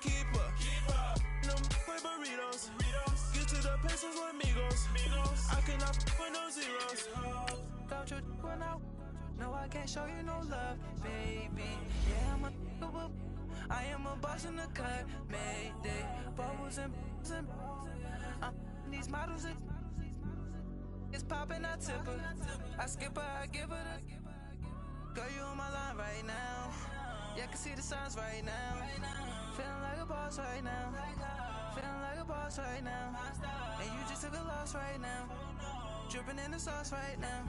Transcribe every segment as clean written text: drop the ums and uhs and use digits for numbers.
keeper. No play burritos. Get to the pesos with amigos. I cannot with no zeros. Don't you run out? No, I can't show you no love, baby. Yeah, I am a boss in the cut, mayday. Bubbles and these models it's popping, I tip her. I skip her, I give her the. Girl, you on my line right now. Yeah, I can see the signs right now. Feeling like a boss right now. Feeling like a boss right now. And you just took a loss right now. Dripping in the sauce right now.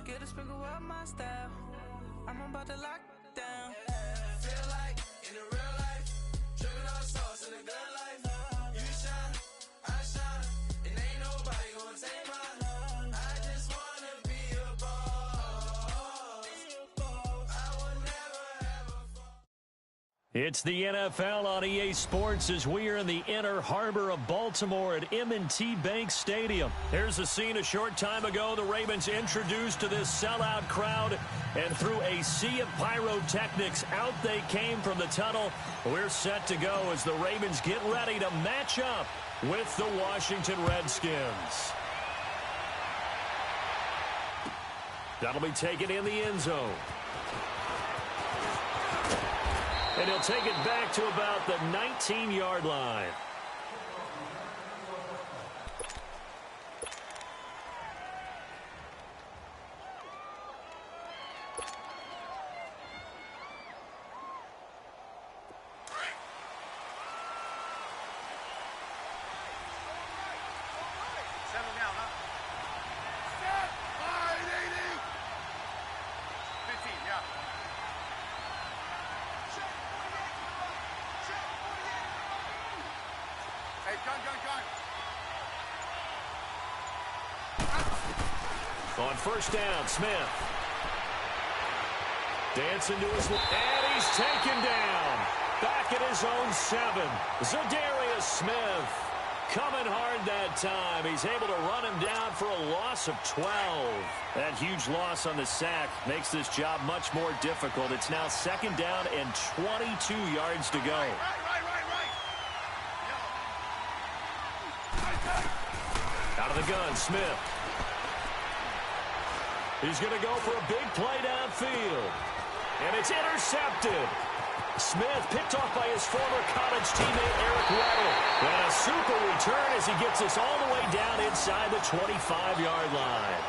Get a sprinkle up my style. I'm about to lock down. Feel like in the real life, dripping on sauce in the good life. You shine, I shine, and ain't nobody gonna take mine. I just wanna be a boss. I would never ever fall. It's the NFL on EA Sports as we are in the inner harbor of Baltimore at M&T Bank Stadium. Here's a scene a short time ago. The Ravens introduced to this sellout crowd, and through a sea of pyrotechnics, out they came from the tunnel. We're set to go as the Ravens get ready to match up with the Washington Redskins. That'll be taken in the end zone. And he'll take it back to about the 19-yard line. Settle down, huh? 15, yeah. Hey, gun. On first down, Smith. Dancing to his left, and he's taken down. Back at his own 7. Zadarius Smith coming hard that time. He's able to run him down for a loss of 12. That huge loss on the sack makes this job much more difficult. It's now second down and 22 yards to go. Right. Out of the gun, Smith. He's going to go for a big play downfield. And it's intercepted. Smith picked off by his former college teammate Eric Weddle. And a super return as he gets us all the way down inside the 25-yard line.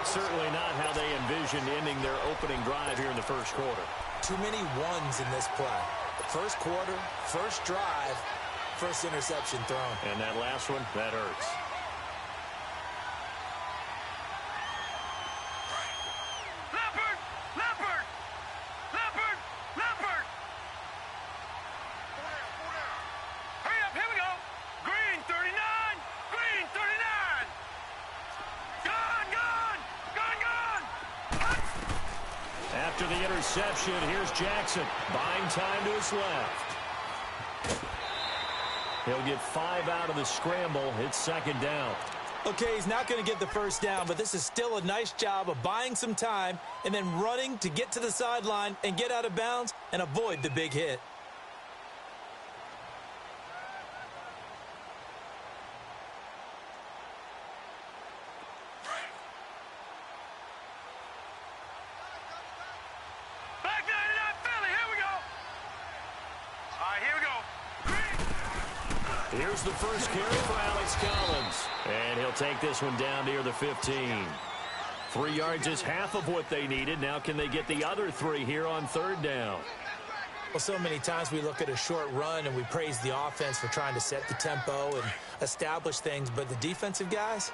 Certainly not how they envisioned ending their opening drive here in the first quarter. Too many ones in this play. First quarter, first drive, first interception thrown. And that last one, that hurts. After the interception, here's Jackson. Buying time to his left. He'll get 5 out of the scramble. It's second down. Okay, he's not going to get the first down, but this is still a nice job of buying some time and then running to get to the sideline and get out of bounds and avoid the big hit. Here's the first carry for Alex Collins. And he'll take this one down near the 15. 3 yards is half of what they needed. Now can they get the other 3 here on third down? Well, so many times we look at a short run and we praise the offense for trying to set the tempo and establish things. But the defensive guys,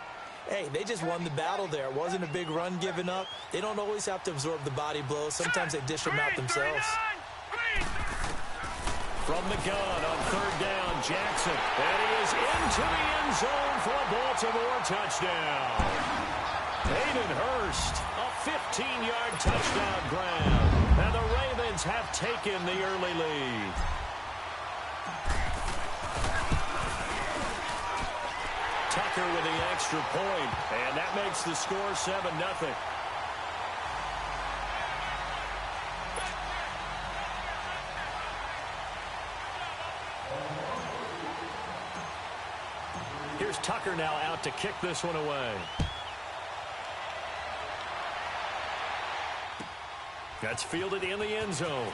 hey, they just won the battle there. It wasn't a big run given up. They don't always have to absorb the body blows. Sometimes they dish them out themselves. From the gun on third down, Jackson. And he is into the end zone for a Baltimore touchdown. Hayden Hurst, a 15-yard touchdown grab. And the Ravens have taken the early lead. Tucker with the extra point, and that makes the score 7-0. Here's Tucker now out to kick this one away. That's fielded in the end zone.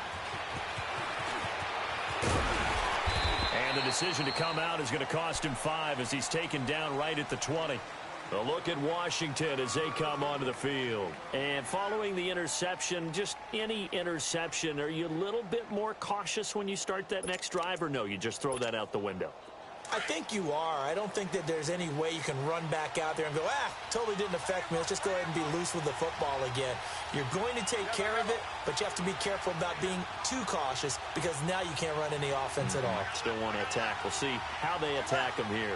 And the decision to come out is going to cost him 5 as he's taken down right at the 20. A look at Washington as they come onto the field. And following the interception, just any interception, are you a little bit more cautious when you start that next drive, or no, you just throw that out the window? I think you are. I don't think that there's any way you can run back out there and go, totally didn't affect me. Let's just go ahead and be loose with the football again. You're going to take care of it, but you have to be careful about being too cautious because now you can't run any offense at all. Still want to attack. We'll see how they attack him here.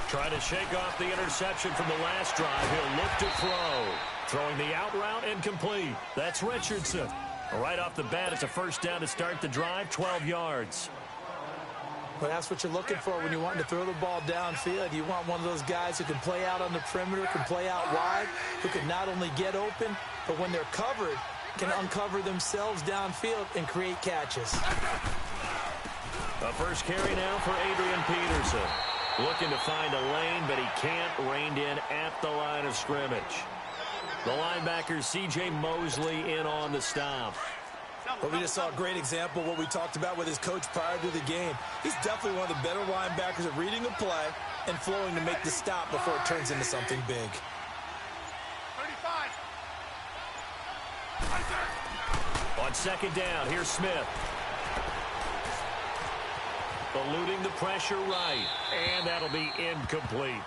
Trying to shake off the interception from the last drive. He'll look to throw. Throwing the out route incomplete. That's Richardson. Right off the bat, it's a first down to start the drive, 12 yards. Well, that's what you're looking for when you want to throw the ball downfield. You want one of those guys who can play out on the perimeter, can play out wide, who can not only get open, but when they're covered, can uncover themselves downfield and create catches. A first carry now for Adrian Peterson. Looking to find a lane, but he can't. Reined in at the line of scrimmage. The linebacker, C.J. Mosley, in on the stop. Well, we just saw a great example of what we talked about with his coach prior to the game. He's definitely one of the better linebackers at reading a play and flowing to make the stop before it turns into something big. 35. On second down, here's Smith. Eluding the pressure right, and that'll be incomplete.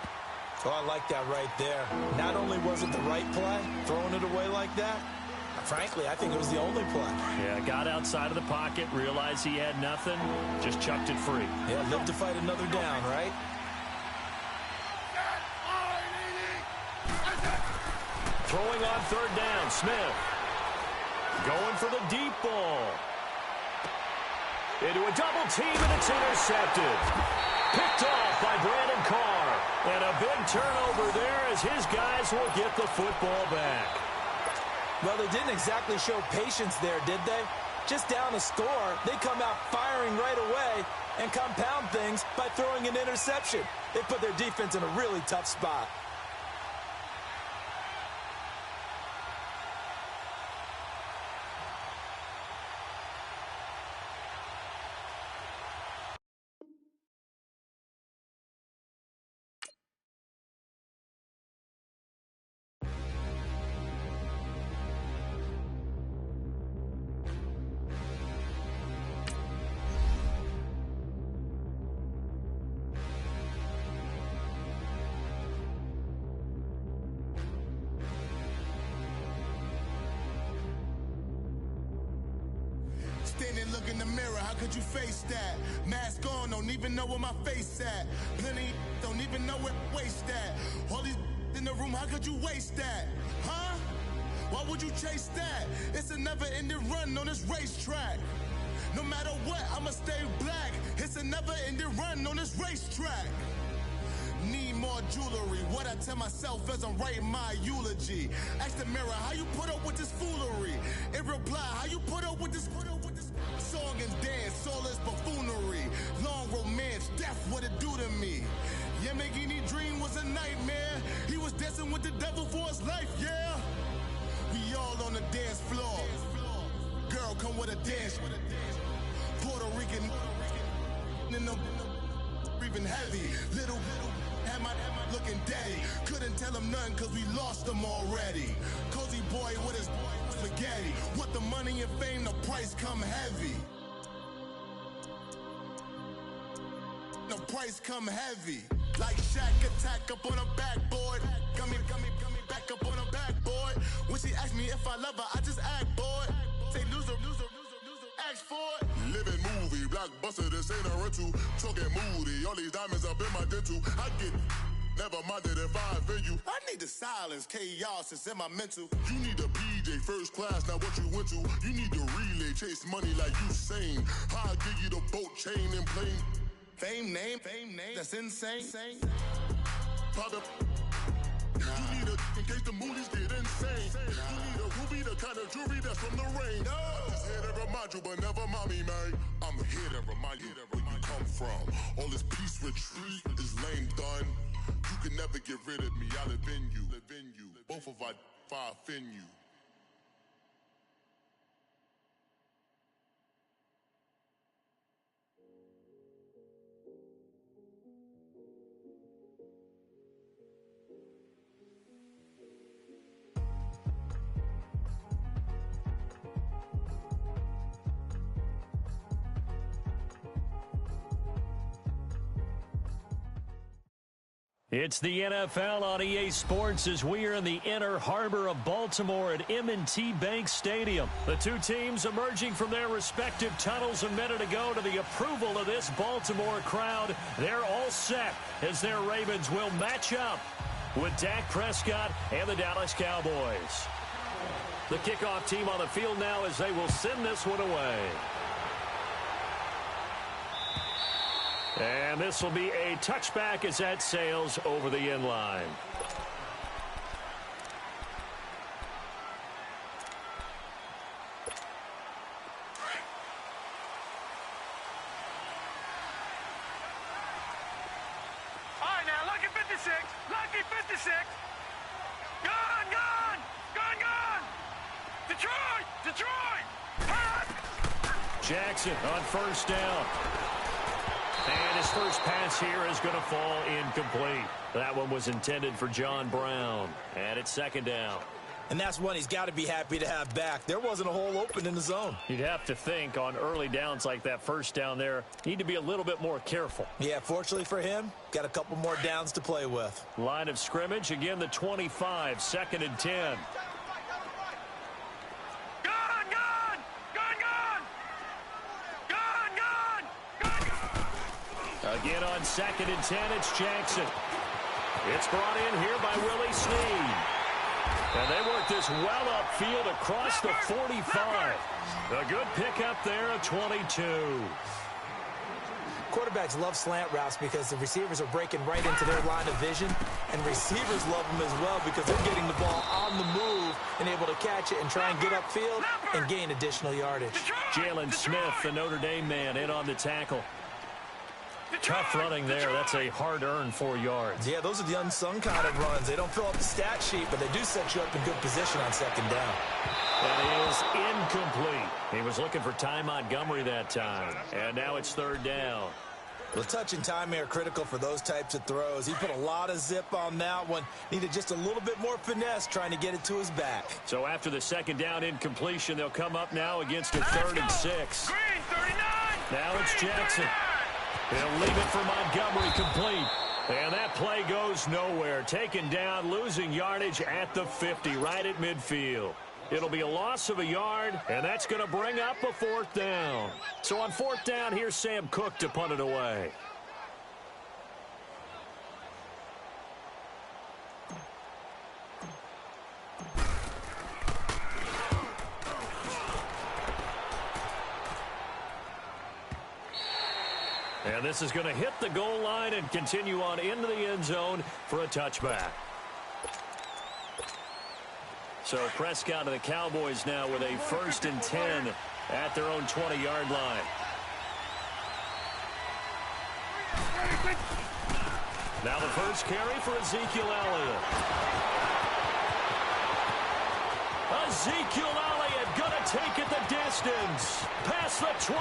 Oh, I like that right there. Not only was it the right play, throwing it away like that, frankly, I think it was the only play. Yeah, got outside of the pocket, realized he had nothing, just chucked it free. Yeah, live to fight another down, right? Throwing on third down, Smith. Going for the deep ball. Into a double team, and it's intercepted. Picked off by Brandon Carr. And a big turnover there as his guys will get the football back. Well, they didn't exactly show patience there, did they? Just down a score, they come out firing right away and compound things by throwing an interception. They put their defense in a really tough spot. Standing, look in the mirror, how could you face that? Mask on, don't even know where my face at. Plenty don't even know where waste at. All these in the room, how could you waste that? Huh? Why would you chase that? It's a never-ending run on this racetrack. No matter what, I'ma stay black. It's a never-ending run on this racetrack. Need more jewelry. What I tell myself as I'm writing my eulogy. Ask the mirror, how you put up with this foolery? It reply, how you put up with this song and dance, soulless buffoonery. Long romance, death, what it do to me? Yamagini dream was a nightmare. He was dancing with the devil for his life, yeah. We all on the dance floor. Girl, come with a dance. Puerto Rican in the breathing heavy. Little had my looking daddy. Couldn't tell him nothing cause we lost him already. Cozy boy with his spaghetti. With the money and fame, the price come heavy. The price come heavy. Like Shaq attack up on a backboard. Got me back up on a backboard. When she asked me if I love her, I just act bored. Say loser, ask for it. Living movie, blockbuster, this ain't a rental. Talking moody, all these diamonds up in my dental. I get never minded if I offend you. I need the silence, chaos is in my mental. You need a PJ first class, not what you went to. You need the relay, chase money like you sane. I'll give you the boat chain and plane. Fame name, that's insane. Pop up. You need a in case the movies get insane. You need a ruby, the kind of jewelry that's from the rain. I'm just here to remind you, but never mind me, man. I'm here to remind you. When you come from. All this peace retreat is lame done. You can never get rid of me. I live in you. Both of our fire offend you. It's the NFL on EA Sports as we are in the inner harbor of Baltimore at M&T Bank Stadium. The two teams emerging from their respective tunnels a minute ago to the approval of this Baltimore crowd. They're all set as their Ravens will match up with Dak Prescott and the Dallas Cowboys. The kickoff team on the field now as they will send this one away. And this will be a touchback as that sails over the end line. All right, now, lucky 56. Lucky 56. Gone. Detroit. Jackson on first down. And his first pass here is going to fall incomplete. That one was intended for John Brown. And it's second down. And that's one he's got to be happy to have back. There wasn't a hole open in the zone. You'd have to think on early downs like that first down there, need to be a little bit more careful. Yeah, fortunately for him, got a couple more downs to play with. Line of scrimmage, again the 25, second and 10. Again on second and 10, it's Jackson. It's brought in here by Willie Snead. And they work this well upfield across the 45. A good pickup there at 22. Quarterbacks love slant routes because the receivers are breaking right into their line of vision, and receivers love them as well because they're getting the ball on the move and able to catch it and try and get upfield and gain additional yardage. Jalen Smith, the Notre Dame man, in on the tackle. Tough running there. That's a hard-earned 4 yards. Yeah, those are the unsung kind of runs. They don't fill up the stat sheet, but they do set you up in good position on second down. That is incomplete. He was looking for Ty Montgomery that time. And now it's third down. Well, touch and timing are critical for those types of throws. He put a lot of zip on that one. Needed just a little bit more finesse trying to get it to his back. So after the second down incompletion, they'll come up now against a third and 6. Green, 39. Now it's Jackson. They'll leave it for Montgomery complete. And that play goes nowhere. Taken down, losing yardage at the 50, right at midfield. It'll be a loss of a yard, and that's going to bring up a fourth down. So on fourth down, here's Sam Cook to punt it away. And this is going to hit the goal line and continue on into the end zone for a touchback. So Prescott and the Cowboys now with a 1st and 10 at their own 20-yard line. Now the first carry for Ezekiel Elliott. Ezekiel Elliott going to take it the distance. Past the 20.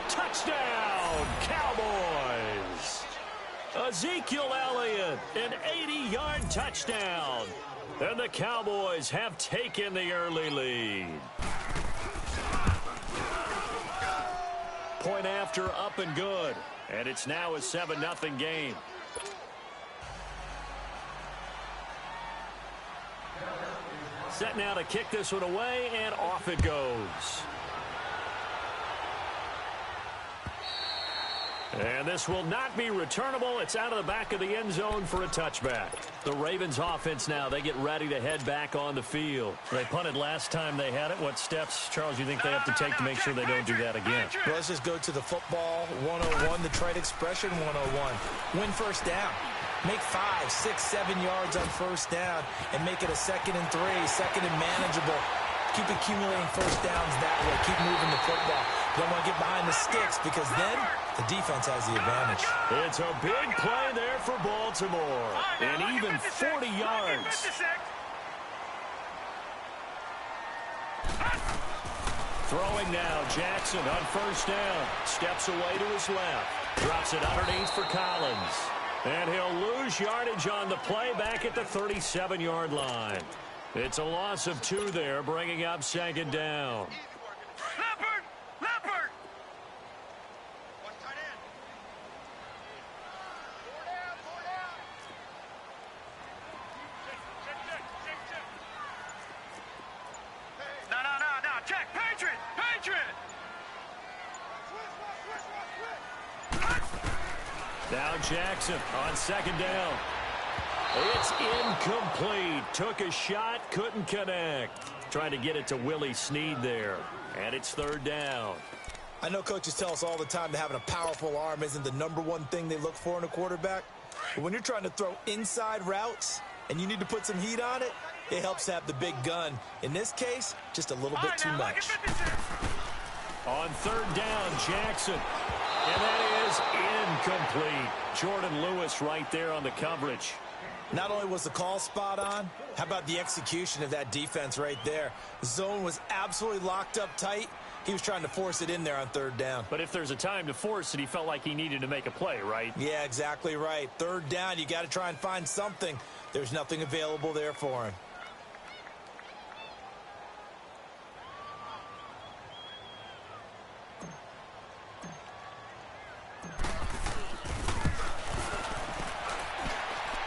Touchdown, Cowboys. Ezekiel Elliott, an 80-yard touchdown. And the Cowboys have taken the early lead. Point after, up and good. And it's now a 7-0 game. Set now to kick this one away, and off it goes. And this will not be returnable. It's out of the back of the end zone for a touchback. The Ravens offense now, they get ready to head back on the field. They punted last time they had it. What steps, Charles, you think they have to take to make sure they don't do that again? Well, let's just go to the football 101, the trite expression 101. Win first down. Make 5, 6, 7 yards on first down and make it a 2nd and 3, second and manageable. Keep accumulating first downs that way. Keep moving the football. You don't want to get behind the sticks because then the defense has the advantage. It's a big play there for Baltimore. And even 40 yards. Throwing now, Jackson on first down. Steps away to his left. Drops it underneath for Collins. And he'll lose yardage on the play back at the 37-yard line. It's a loss of 2 there, bringing up second down. Leopard! No. Check. Patriot! Now Jackson on second down. It's incomplete. Took a shot, couldn't connect. Trying to get it to Willie Snead there. And it's third down. I know coaches tell us all the time that having a powerful arm isn't the #1 thing they look for in a quarterback. But when you're trying to throw inside routes and you need to put some heat on it, it helps to have the big gun. In this case, just a little bit too much. On third down, Jackson. And that is incomplete. Jordan Lewis right there on the coverage. Not only was the call spot on, how about the execution of that defense right there? The zone was absolutely locked up tight. He was trying to force it in there on third down. But if there's a time to force it, he felt like he needed to make a play, right? Yeah, exactly right. Third down, you got to try and find something. There's nothing available there for him.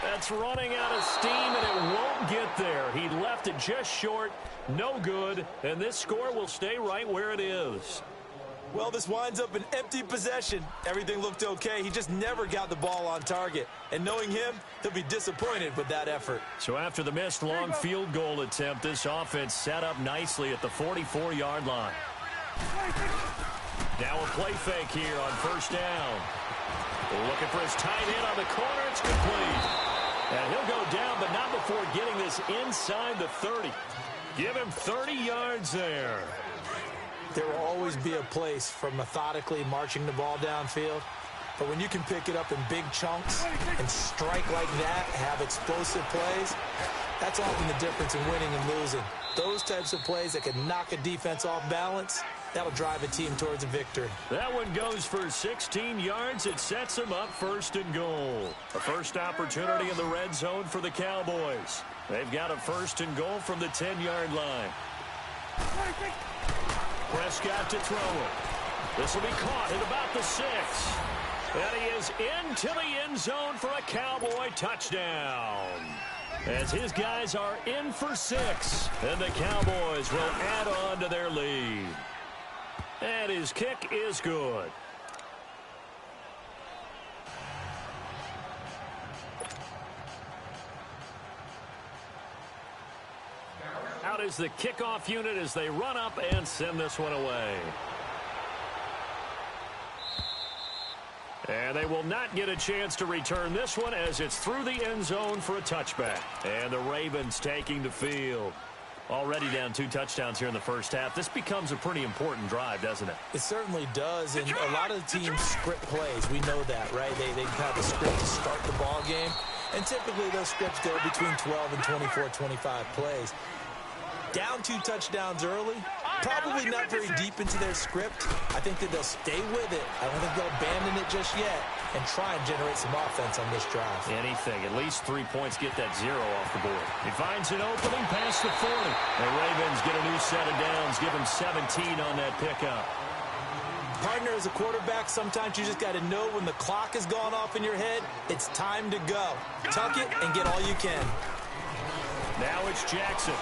That's running out of steam, and it won't get there. He left it just short, no good, and this score will stay right where it is. Well, this winds up an empty possession. Everything looked okay. He just never got the ball on target. And knowing him, he'll be disappointed with that effort. So after the missed long field goal attempt, this offense set up nicely at the 44-yard line. Now a play fake here on first down. Looking for his tight end on the corner. It's complete. And he'll go down, but not before getting this inside the 30. Give him 30 yards there. There will always be a place for methodically marching the ball downfield. But when you can pick it up in big chunks and strike like that, have explosive plays, that's often the difference in winning and losing. Those types of plays that can knock a defense off balance, that'll drive a team towards a victory. That one goes for 16 yards. It sets them up first and goal. A first opportunity in the red zone for the Cowboys. They've got a first and goal from the 10-yard line. Prescott to throw it. This will be caught at about the 6. And he is into the end zone for a Cowboy touchdown. As his guys are in for 6. And the Cowboys will add on to their lead. And his kick is good. Out is the kickoff unit as they run up and send this one away. And they will not get a chance to return this one as it's through the end zone for a touchback. And the Ravens taking the field. Already down 2 touchdowns here in the first half. This becomes a pretty important drive, doesn't it? It certainly does, and a lot of the teams script plays. We know that, right? They have a script to start the ball game, and typically those scripts go between 12 and 24, 25 plays. Down 2 touchdowns early, probably not very deep into their script. I think that they'll stay with it. I don't think they'll abandon it just yet and try and generate some offense on this drive. Anything. At least 3 points, get that 0 off the board. He finds an opening past the 40. The Ravens get a new set of downs. Give him 17 on that pickup. Partner, as a quarterback, sometimes you just got to know when the clock has gone off in your head, it's time to go. Tuck it and get all you can. Now it's Jackson.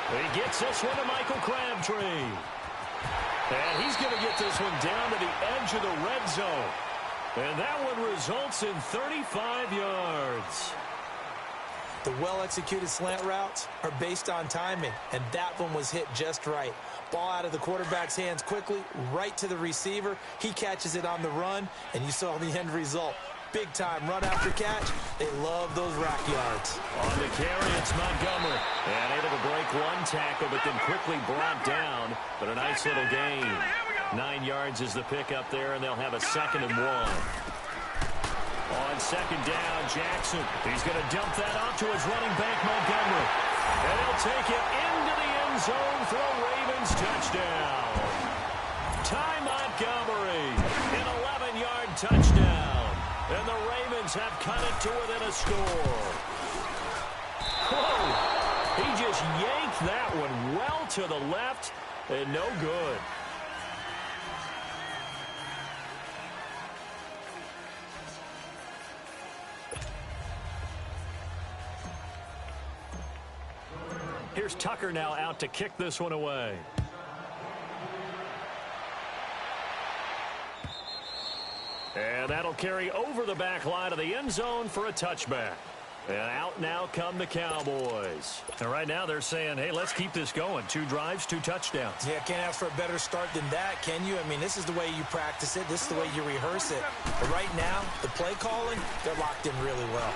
He gets this one to Michael Crabtree. And he's going to get this one down to the edge of the red zone. And that one results in 35 yards. The well-executed slant routes are based on timing, and that one was hit just right. Ball out of the quarterback's hands quickly, right to the receiver. He catches it on the run, and you saw the end result. Big-time run after catch. They love those rack yards. On the carry, it's Montgomery. And able to break one tackle, but then quickly brought down. But a nice little gain. Here we go. 9 yards is the pickup there, and they'll have a 2nd and 1. On 2nd down, Jackson. He's going to dump that off to his running back, Montgomery. And he'll take it into the end zone for a Ravens touchdown. Ty Montgomery, an 11-yard touchdown. And the Ravens have cut it to within a score. Whoa! He just yanked that one well to the left, and no good. Here's Tucker now out to kick this one away. And that'll carry over the back line of the end zone for a touchback. And out now come the Cowboys. And right now they're saying, hey, let's keep this going. 2 drives, 2 touchdowns. Yeah, can't ask for a better start than that, can you? I mean, this is the way you practice it. This is the way you rehearse it. But right now, the play calling, they're locked in really well.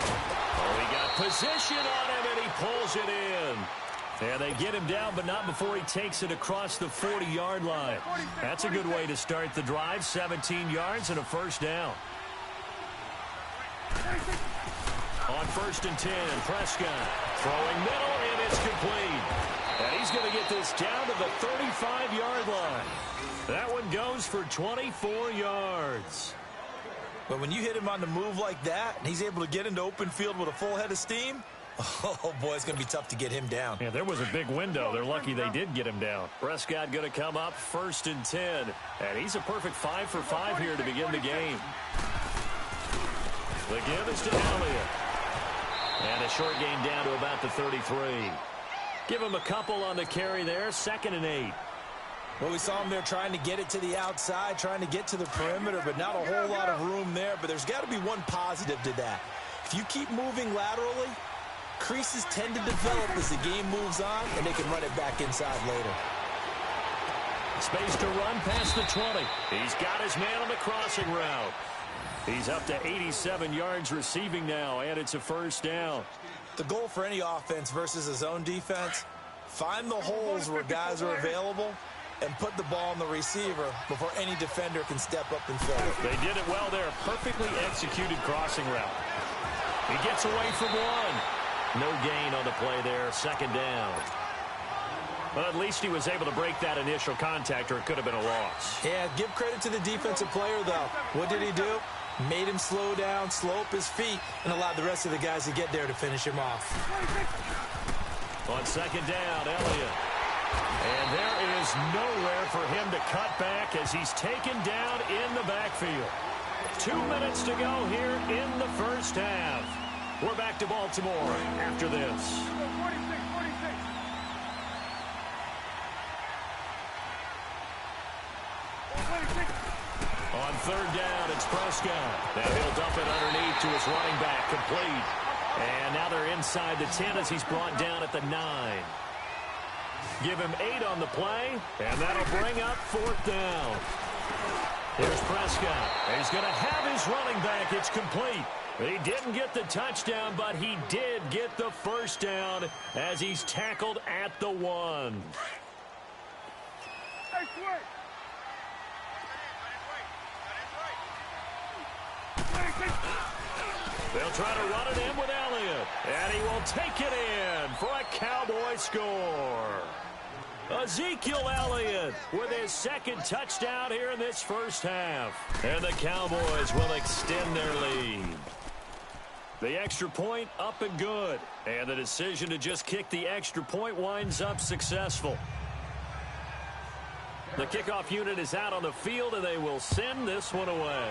Oh, he got position on him, and he pulls it in. And they get him down, but not before he takes it across the 40-yard line. That's a good way to start the drive. 17 yards and a 1st down. On 1st and 10, Prescott throwing middle, and it's complete. And he's going to get this down to the 35-yard line. That one goes for 24 yards. But when you hit him on the move like that, and he's able to get into open field with a full head of steam, oh, boy, it's going to be tough to get him down. Yeah, there was a big window. They're lucky they did get him down. Prescott going to come up 1st and 10. And he's a perfect 5 for 5 here to begin the game. The give is to Elliott. And a short gain down to about the 33. Give him a couple on the carry there. 2nd and 8. Well, we saw him there trying to get it to the outside, trying to get to the perimeter, but not a whole lot of room there. But there's got to be one positive to that. If you keep moving laterally, creases tend to develop as the game moves on, and they can run it back inside later. Space to run past the 20. He's got his man on the crossing route. He's up to 87 yards receiving now, and it's a 1st down. The goal for any offense versus a zone defense, find the holes where guys are available and put the ball on the receiver before any defender can step up and fill it. They did it well there. Perfectly executed crossing route. He gets away from one. No gain on the play there. 2nd down. Well, at least he was able to break that initial contact, or it could have been a loss. Yeah, give credit to the defensive player, though. What did he do? Made him slow down, slow up his feet, and allowed the rest of the guys to get there to finish him off. On 2nd down, Elliott. And there is nowhere for him to cut back as he's taken down in the backfield. 2 minutes to go here in the 1st half. We're back to Baltimore after this. On 3rd down, it's Prescott. Now he'll dump it underneath to his running back, complete. And now they're inside the 10 as he's brought down at the 9. Give him 8 on the play, and that'll bring up 4th down. Here's Prescott. He's going to have his running back. It's complete. He didn't get the touchdown, but he did get the 1st down as he's tackled at the 1. They'll try to run it in with Elliott, and he will take it in for a Cowboy score. Ezekiel Elliott with his 2nd touchdown here in this 1st half. And the Cowboys will extend their lead. The extra point up and good. And the decision to just kick the extra point winds up successful. The kickoff unit is out on the field, and they will send this one away.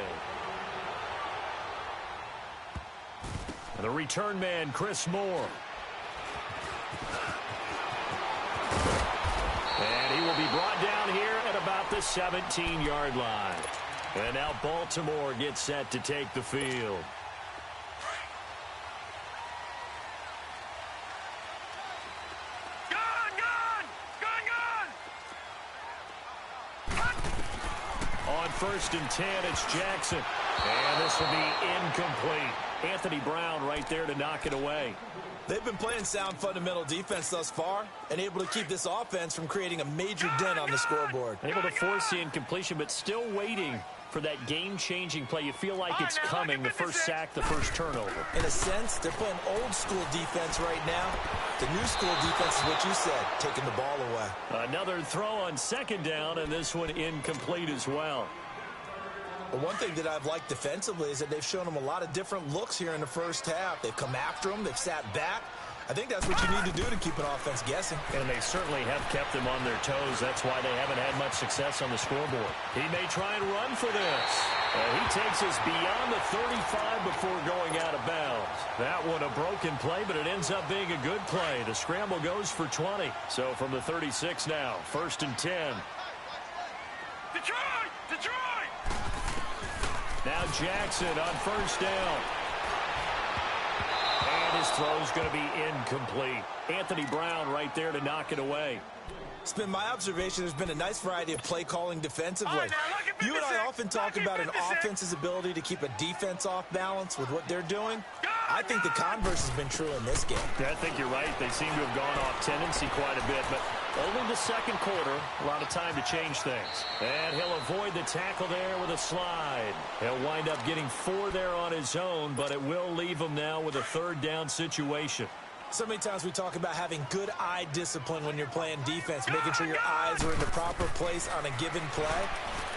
And the return man, Chris Moore. And he will be brought down here at about the 17-yard line. And now Baltimore gets set to take the field. On 1st and 10, it's Jackson. And this will be incomplete. Anthony Brown right there to knock it away. They've been playing sound fundamental defense thus far and able to keep this offense from creating a major dent on the scoreboard. Able to force the incompletion, but still waiting for that game-changing play. You feel like it's coming, the first sack, the first turnover. In a sense, they're playing old-school defense right now. The new school defense is what you said, taking the ball away. Another throw on second down, and this one incomplete as well. But one thing that I've liked defensively is that they've shown them a lot of different looks here in the first half. They've come after them. They've sat back. I think that's what you need to do to keep an offense guessing. And they certainly have kept them on their toes. That's why they haven't had much success on the scoreboard. He may try and run for this. He takes us beyond the 35 before going out of bounds. That one a broken play, but it ends up being a good play. The scramble goes for 20. So from the 36 now, 1st and 10. Detroit! Detroit! Now Jackson on 1st down. And his throw's going to be incomplete. Anthony Brown right there to knock it away. It's been my observation there's been a nice variety of play calling defensively. You and I often talk about an offense's ability to keep a defense off balance with what they're doing. I think the converse has been true in this game. Yeah, I think you're right. They seem to have gone off tendency quite a bit, but only the second quarter, a lot of time to change things. And he'll avoid the tackle there with a slide. He'll wind up getting 4 there on his own, but it will leave him now with a 3rd down situation. So many times we talk about having good eye discipline when you're playing defense, making sure your eyes are in the proper place on a given play.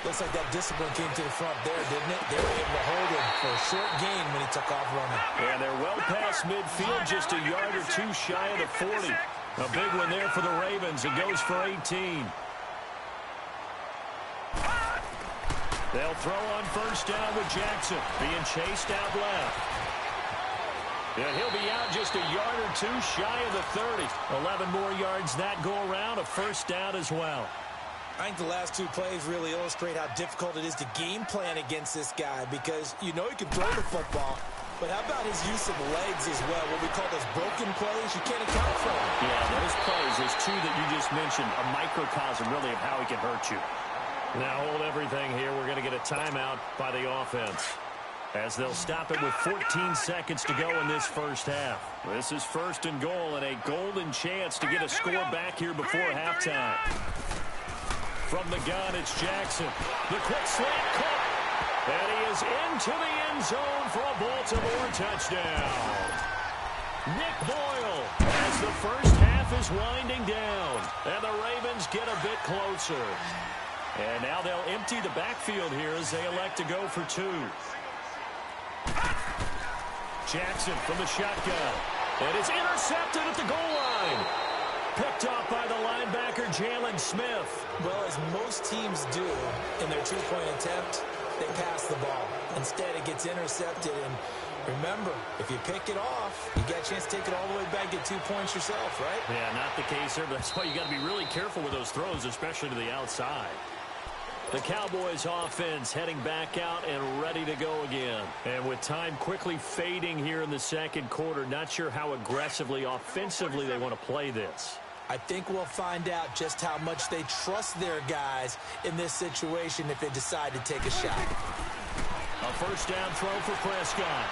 Looks like that discipline came to the front there, didn't it? They were able to hold him for a short gain when he took off running. And they're well past midfield, just a yard or two shy of the 40. A big one there for the Ravens. It goes for 18. They'll throw on 1st down with Jackson, being chased out left. And he'll be out just a yard or two shy of the 30. 11 more yards that go around, a 1st down as well. I think the last 2 plays really illustrate how difficult it is to game plan against this guy because you know he can throw the football, but how about his use of legs as well? What we call those broken plays, you can't account for them. Yeah, those plays, those 2 that you just mentioned, a microcosm really of how he can hurt you. Now hold everything here. We're going to get a timeout by the offense, as they'll stop it with 14 seconds to go in this first half. This is 1st and goal and a golden chance to get a score back here before halftime. From the gun, it's Jackson. The quick slant caught. And he is into the end zone for a Baltimore touchdown. Nick Boyle as the first half is winding down. And the Ravens get a bit closer. And now they'll empty the backfield here as they elect to go for 2. Jackson from the shotgun. And it's intercepted at the goal line. Picked off by the linebacker, Jalen Smith. Well, as most teams do in their 2-point attempt, they pass the ball. Instead, it gets intercepted. And remember, if you pick it off, you get a chance to take it all the way back, get 2 points yourself, right? Yeah, not the case there, but that's why you got to be really careful with those throws, especially to the outside. The Cowboys offense heading back out and ready to go again. And with time quickly fading here in the second quarter, not sure how aggressively, offensively they want to play this. I think we'll find out just how much they trust their guys in this situation if they decide to take a shot. A 1st down throw for Prescott.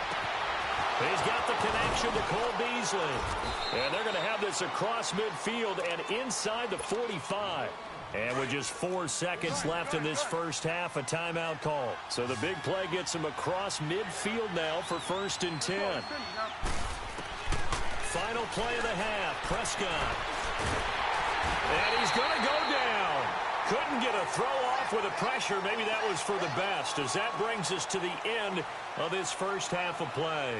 He's got the connection to Cole Beasley. And they're going to have this across midfield and inside the 45. And with just 4 seconds left in this first half, a timeout call. So the big play gets him across midfield now for 1st and 10. Final play of the half, Prescott. And he's going to go down. Couldn't get a throw off with the pressure. Maybe that was for the best, as that brings us to the end of this first half of play.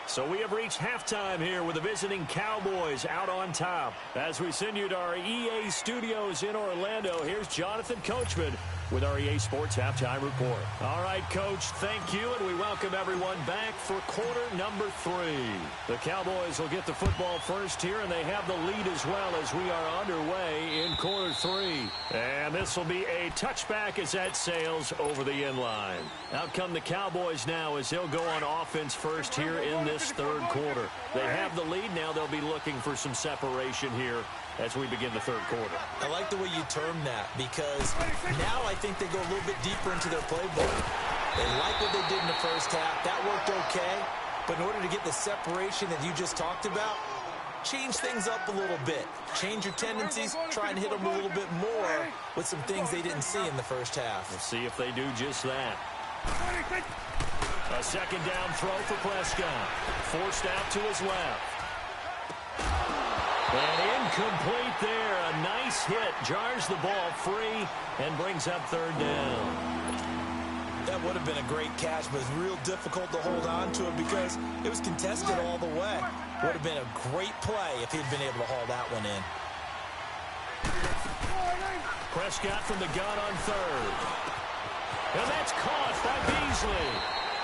So we have reached halftime here with the visiting Cowboys out on top. As we send you to our EA studios in Orlando, here's Jonathan Coachman with our EA Sports Halftime Report. All right, Coach, thank you, and we welcome everyone back for quarter number 3. The Cowboys will get the football first here, and they have the lead as well as we are underway in quarter 3. And this will be a touchback as that sails over the end line. Out come the Cowboys now as they'll go on offense first here in this third quarter. They have the lead. Now they'll be looking for some separation here as we begin the third quarter. I like the way you term that, because now I think they go a little bit deeper into their playbook. They like what they did in the first half. That worked okay. But in order to get the separation that you just talked about, change things up a little bit. Change your tendencies, try and hit them a little bit more with some things they didn't see in the first half. We'll see if they do just that. A second down throw for Prescott. Forced out to his left. And incomplete there. A nice hit. Jars the ball free and brings up third down. That would have been a great catch, but it's real difficult to hold on to it because it was contested all the way. Would have been a great play if he'd been able to haul that one in. Prescott from the gun on third. And that's caught by Beasley.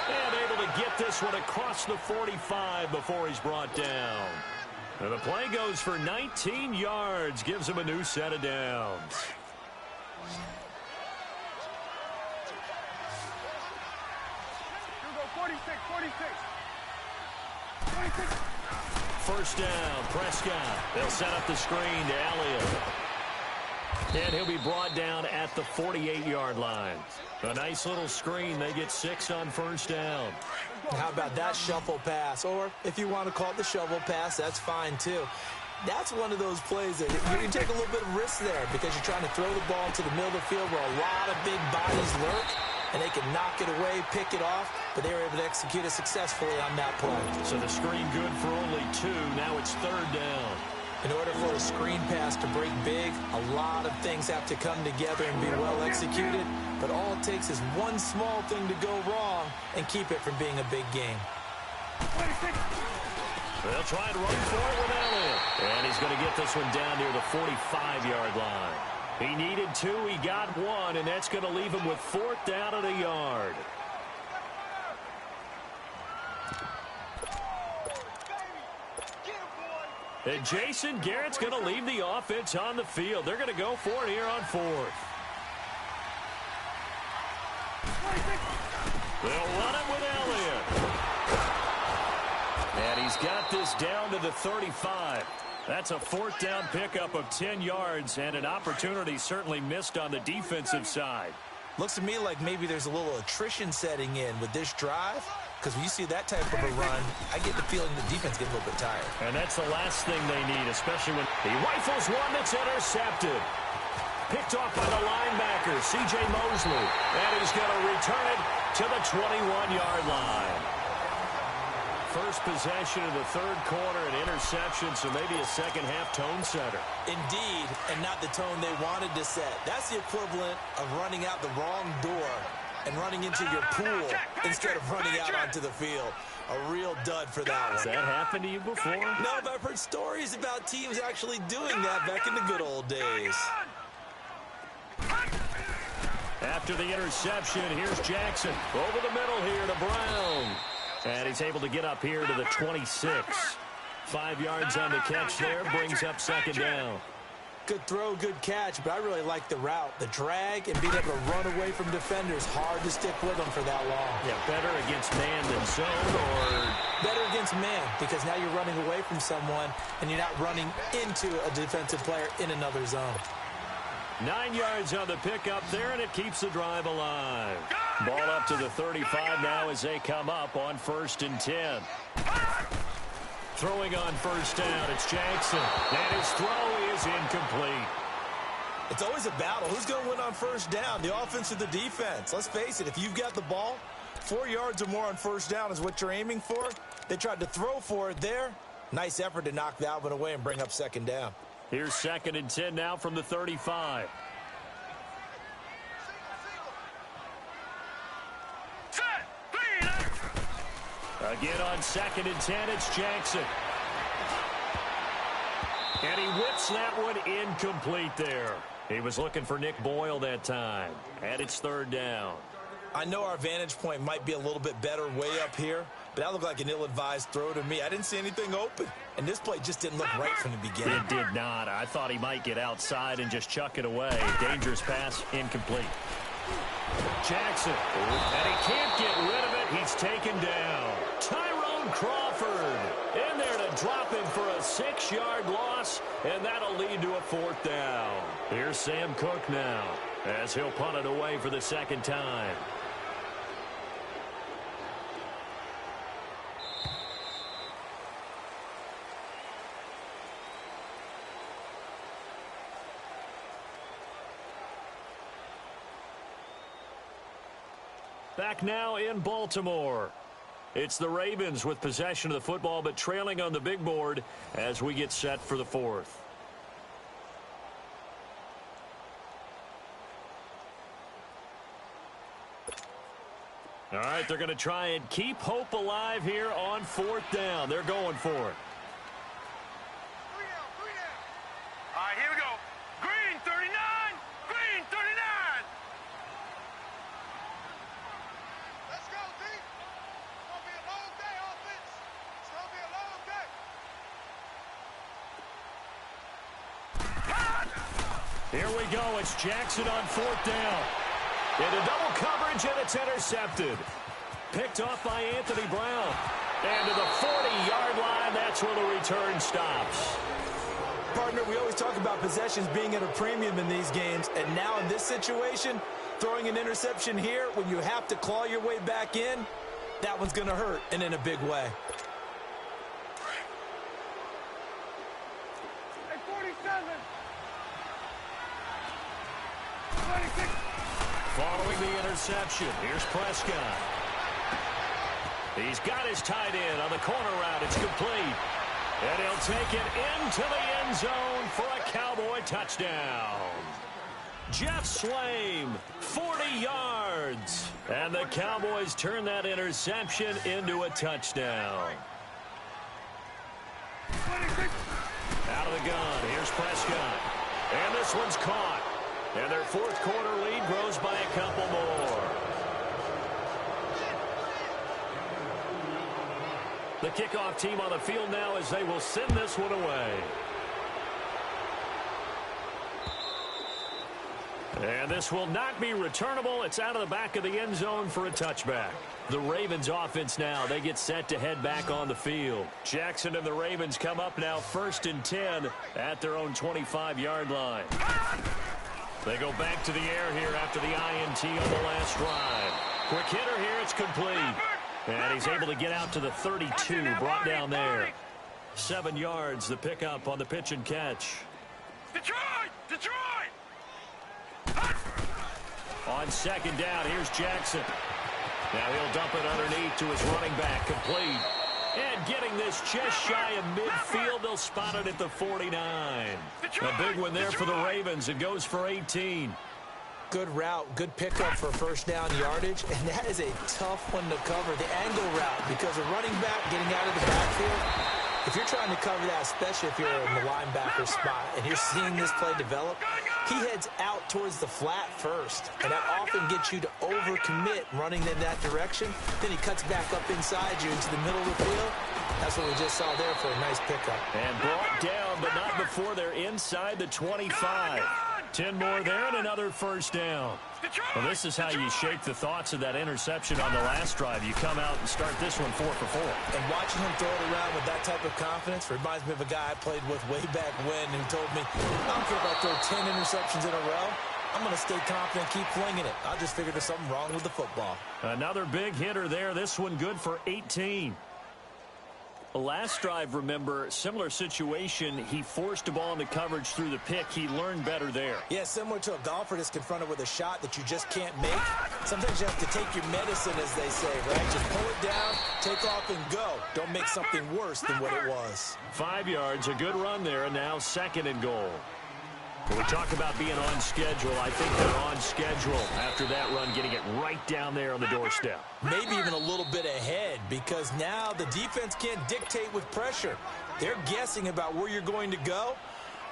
And able to get this one across the 45 before he's brought down. And the play goes for 19 yards. Gives him a new set of downs. First down, Prescott. They'll set up the screen to Elliott. And he'll be brought down at the 48-yard line. A nice little screen. They get 6 on first down. How about that shuffle pass? Or if you want to call it the shovel pass, that's fine too. That's one of those plays that you can take a little bit of risk there because you're trying to throw the ball to the middle of the field where a lot of big bodies lurk, and they can knock it away, pick it off, but they were able to execute it successfully on that play. So the screen good for only 2. Now it's third down. In order for a screen pass to break big, a lot of things have to come together and be well executed, but all it takes is one small thing to go wrong and keep it from being a big game. They'll try and run for it with Elliott. And he's going to get this one down near the 45-yard line. He needed 2, he got 1, and that's going to leave him with 4th down at a yard. And Jason Garrett's going to leave the offense on the field. They're going to go for it here on 4th. They'll run it with Elliott. And he's got this down to the 35. That's a 4th down pickup of 10 yards and an opportunity certainly missed on the defensive side. Looks to me like maybe there's a little attrition setting in with this drive. Because when you see that type of a run, I get the feeling the defense gets a little bit tired. And that's the last thing they need, especially when he rifles one that's intercepted. Picked off by the linebacker, C.J. Mosley. And he's going to return it to the 21-yard line. First possession of the third quarter, an interception, so maybe a second-half tone setter. Indeed, and not the tone they wanted to set. That's the equivalent of running out the wrong door and running into your pool instead of running out onto the field. A real dud for that one. Has that happened to you before? No, but I've heard stories about teams actually doing that back in the good old days. After the interception, here's Jackson. Over the middle here to Brown. And he's able to get up here to the 26. 5 yards on the catch there, brings up second down. Good throw, good catch, but I really like the route. The drag and being able to run away from defenders. Hard to stick with them for that long. Yeah, better against man than zone, or better against man, because now you're running away from someone and you're not running into a defensive player in another zone. 9 yards on the pickup there, and it keeps the drive alive. Ball up to the 35 now as they come up on 1st and 10. Throwing on first down, it's Jackson. And his throw is incomplete. It's always a battle. Who's going to win on first down, the offense or the defense? Let's face it, if you've got the ball, 4 yards or more on first down is what you're aiming for. They tried to throw for it there. Nice effort to knock that one away and bring up second down. Here's 2nd and 10 now from the 35. Again on 2nd and 10, it's Jackson. And he whips that one incomplete there. He was looking for Nick Boyle that time. And it's 3rd down. I know our vantage point might be a little bit better way up here, but that looked like an ill-advised throw to me. I didn't see anything open, and this play just didn't look right from the beginning. It did not. I thought he might get outside and just chuck it away. Dangerous pass, incomplete. Jackson, and he can't get rid of it. He's taken down. Tyrone Crawford in there to drop him for a 6-yard loss, and that'll lead to a 4th down. Here's Sam Cook now as he'll punt it away for the 2nd time. Back now in Baltimore. It's the Ravens with possession of the football, but trailing on the big board as we get set for the fourth. All right, they're going to try and keep hope alive here on fourth down. They're going for it. All right, here we go. Green 39. Green 39. Let's go, D. It's going to be a long day, offense. It's going to be a long day. Here we go. It's Jackson on fourth down. Into double coverage, and it's intercepted. Picked off by Anthony Brown. And to the 40-yard line, that's where the return stops. Partner, we always talk about possessions being at a premium in these games, and now in this situation, throwing an interception here when you have to claw your way back in, that one's going to hurt, and in a big way. Hey, 47. 26. Following the interception, here's Prescott. He's got his tight end on the corner route. It's complete. And he'll take it into the end zone for a Cowboy touchdown. Jeff Swaim, 40 yards. And the Cowboys turn that interception into a touchdown. 26. Out of the gun, here's Prescott. And this one's caught. And their fourth quarter lead grows by a couple more. The kickoff team on the field now as they will send this one away. And this will not be returnable. It's out of the back of the end zone for a touchback. The Ravens offense now, they get set to head back on the field. Jackson and the Ravens come up now 1st and 10 at their own 25-yard line. They go back to the air here after the INT on the last drive. Quick hitter here, it's complete. And he's able to get out to the 32, brought down there. 7 yards, the pickup on the pitch and catch. Detroit! Detroit! On second down, here's Jackson. Now he'll dump it underneath to his running back, complete. And getting this just shy of midfield, they'll spot it at the 49. A big one there for the Ravens. It goes for 18. Good route, good pickup for first down yardage, and that is a tough one to cover, the angle route, because a running back getting out of the backfield, if you're trying to cover that, especially if you're in the linebacker spot, and you're seeing this play develop, he heads out towards the flat first, and that often gets you to overcommit running in that direction. Then he cuts back up inside you into the middle of the field. That's what we just saw there for a nice pickup. And brought down, but not before they're inside the 25. 10 more there and another first down. Well, this is how you shape the thoughts of that interception on the last drive. You come out and start this one 4 for 4. And watching him throw it around with that type of confidence reminds me of a guy I played with way back when who told me, I don't care if I throw 10 interceptions in a row. I'm going to stay confident, keep flinging it. I just figured there's something wrong with the football. Another big hitter there. This one good for 18. Last drive, remember, similar situation. He forced a ball into coverage through the pick. He learned better there. Yeah, similar to a golfer that's confronted with a shot that you just can't make. Sometimes you have to take your medicine, as they say, right? Just pull it down, take off, and go. Don't make something worse than what it was. 5 yards, a good run there, and now 2nd and goal. When we talk about being on schedule, I think they're on schedule after that run, getting it right down there on the doorstep. Maybe even a little bit ahead, because now the defense can't dictate with pressure. They're guessing about where you're going to go.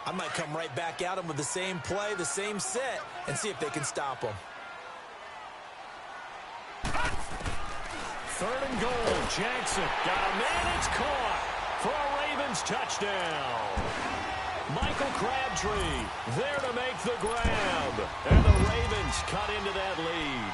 I might come right back at them with the same play, the same set, and see if they can stop them. 3rd and goal. Jackson got a man. It's caught for a Ravens touchdown. Michael Crabtree there to make the grab. And the Ravens cut into that lead.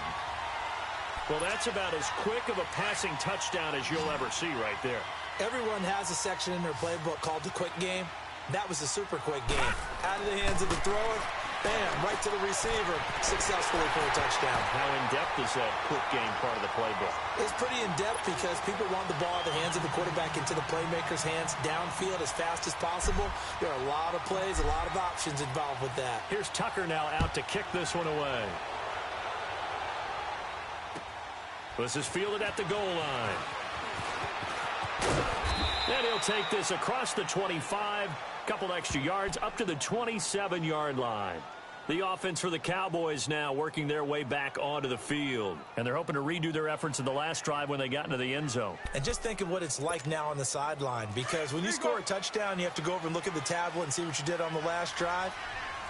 Well, that's about as quick of a passing touchdown as you'll ever see right there. Everyone has a section in their playbook called the quick game. That was a super quick game. Out of the hands of the thrower, bam, right to the receiver, successfully for a touchdown. How in-depth is that quick game part of the playbook? It's pretty in-depth because people want the ball in the hands of the quarterback into the playmaker's hands, downfield as fast as possible. There are a lot of plays, a lot of options involved with that. Here's Tucker now out to kick this one away. This is fielded at the goal line. And he'll take this across the 25, couple extra yards up to the 27-yard line. The offense for the Cowboys now working their way back onto the field. And they're hoping to redo their efforts in the last drive when they got into the end zone. And just think of what it's like now on the sideline, because when you score a touchdown, you have to go over and look at the tablet and see what you did on the last drive.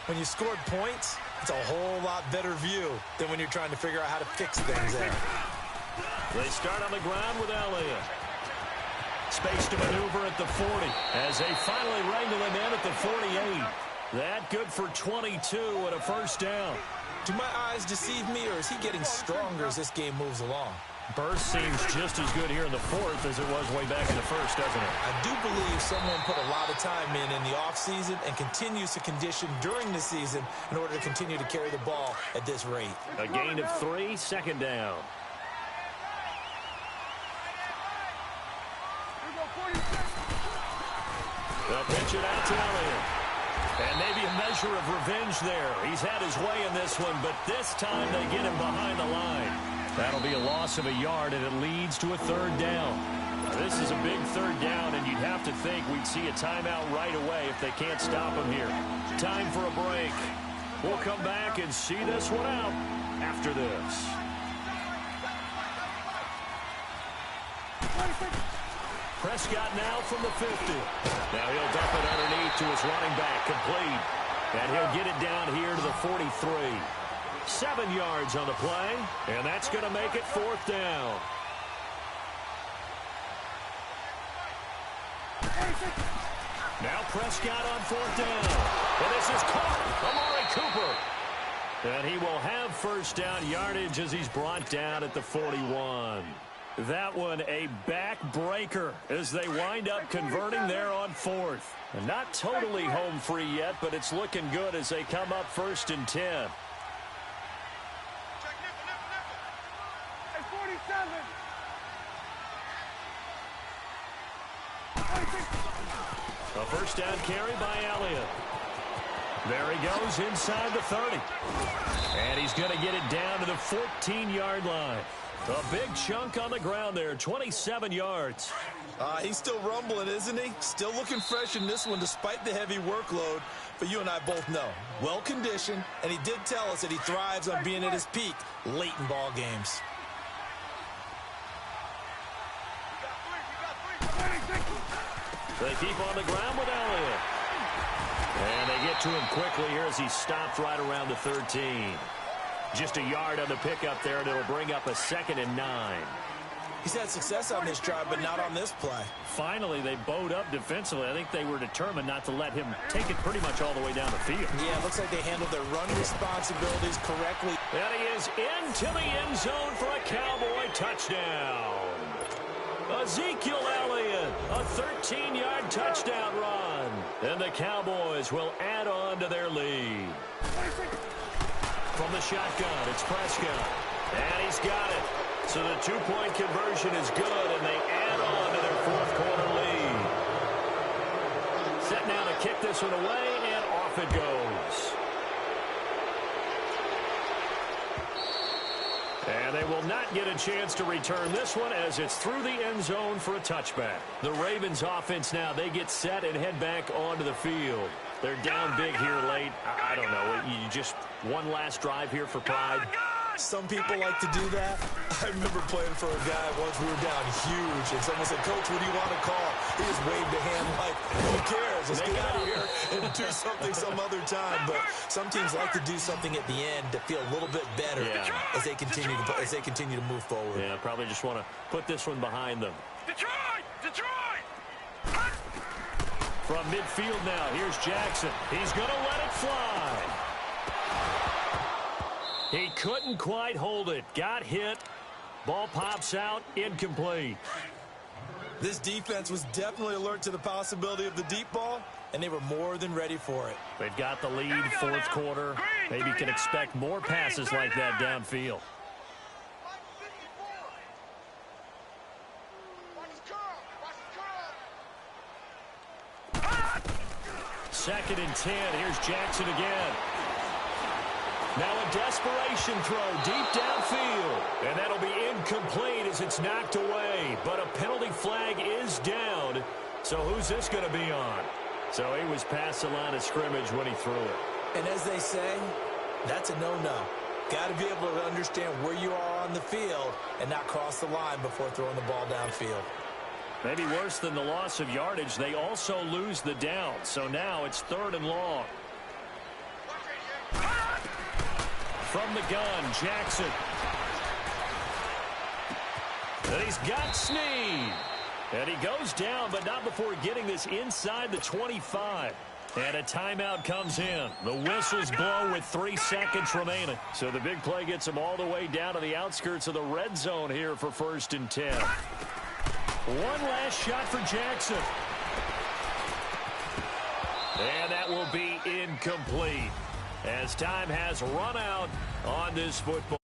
When you scored points, it's a whole lot better view than when you're trying to figure out how to fix things there. They start on the ground with Elliott. Space to maneuver at the 40 as they finally wrangle him in at the 48. That good for 22 and a first down. Do my eyes deceive me, or is he getting stronger as this game moves along? Burst seems just as good here in the fourth as it was way back in the first, doesn't it? I do believe someone put a lot of time in the offseason and continues to condition during the season in order to continue to carry the ball at this rate. A gain of 3, second down. They'll pitch it out to Elliott. And maybe a measure of revenge there. He's had his way in this one, but this time they get him behind the line. That'll be a loss of a yard, and it leads to a third down. This is a big third down, and you'd have to think we'd see a timeout right away if they can't stop him here. Time for a break. We'll come back and see this one out after this. Prescott now from the 50. Now he'll dump it underneath to his running back, complete. And he'll get it down here to the 43. 7 yards on the play, and that's going to make it fourth down. Now Prescott on fourth down. And this is caught. Amari Cooper. And he will have first down yardage as he's brought down at the 41. That one a backbreaker as they wind up converting there on fourth. And not totally home free yet, but it's looking good as they come up first and 10. A first down carry by Elliott. There he goes inside the 30. And he's going to get it down to the 14-yard line. A big chunk on the ground there, 27 yards. He's still rumbling, isn't he? Still looking fresh in this one despite the heavy workload. But you and I both know, well-conditioned, and he did tell us that he thrives on being at his peak late in ball games. They keep on the ground with Elliott. And they get to him quickly here as he stopped right around the 13. Just a yard on the pickup there, and it'll bring up a 2nd and 9. He's had success on this drive, but not on this play. Finally, they bowed up defensively. I think they were determined not to let him take it pretty much all the way down the field. Yeah, it looks like they handled their run responsibilities correctly. And he is into the end zone for a Cowboy touchdown. Ezekiel Elliott, a 13-yard touchdown run. And the Cowboys will add on to their lead. From the shotgun, it's Prescott. And he's got it. So the two-point conversion is good, and they add on to their fourth-quarter lead. Set now to kick this one away, and off it goes. And they will not get a chance to return this one as it's through the end zone for a touchback. The Ravens offense now, they get set and head back onto the field. They're down big here late. I don't know. You just one last drive here for pride. Some people like to do that. I remember playing for a guy once. We were down huge, and someone said, "Coach, what do you want to call?" He just waved a hand like, "Who cares? Let's get out of here and do something some other time." But some teams like to do something at the end to feel a little bit better as they continue to move forward. Yeah, probably just want to put this one behind them. Detroit! Detroit! From midfield now, here's Jackson. He's going to let it fly. He couldn't quite hold it. Got hit. Ball pops out. Incomplete. This defense was definitely alert to the possibility of the deep ball, and they were more than ready for it. They've got the lead, fourth quarter. Maybe can expect more passes like that downfield. Second and 10. Here's Jackson again. Now a desperation throw deep downfield. And that'll be incomplete as it's knocked away. But a penalty flag is down. So who's this going to be on? So he was past the line of scrimmage when he threw it. And as they say, that's a no-no. Got to be able to understand where you are on the field and not cross the line before throwing the ball downfield. Maybe worse than the loss of yardage, they also lose the down. So now it's 3rd and long. From the gun, Jackson. And he's got Snead. And he goes down, but not before getting this inside the 25. And a timeout comes in. The whistles blow with 3 seconds remaining. So the big play gets him all the way down to the outskirts of the red zone here for 1st and 10. One last shot for Jackson. And that will be incomplete as time has run out on this football.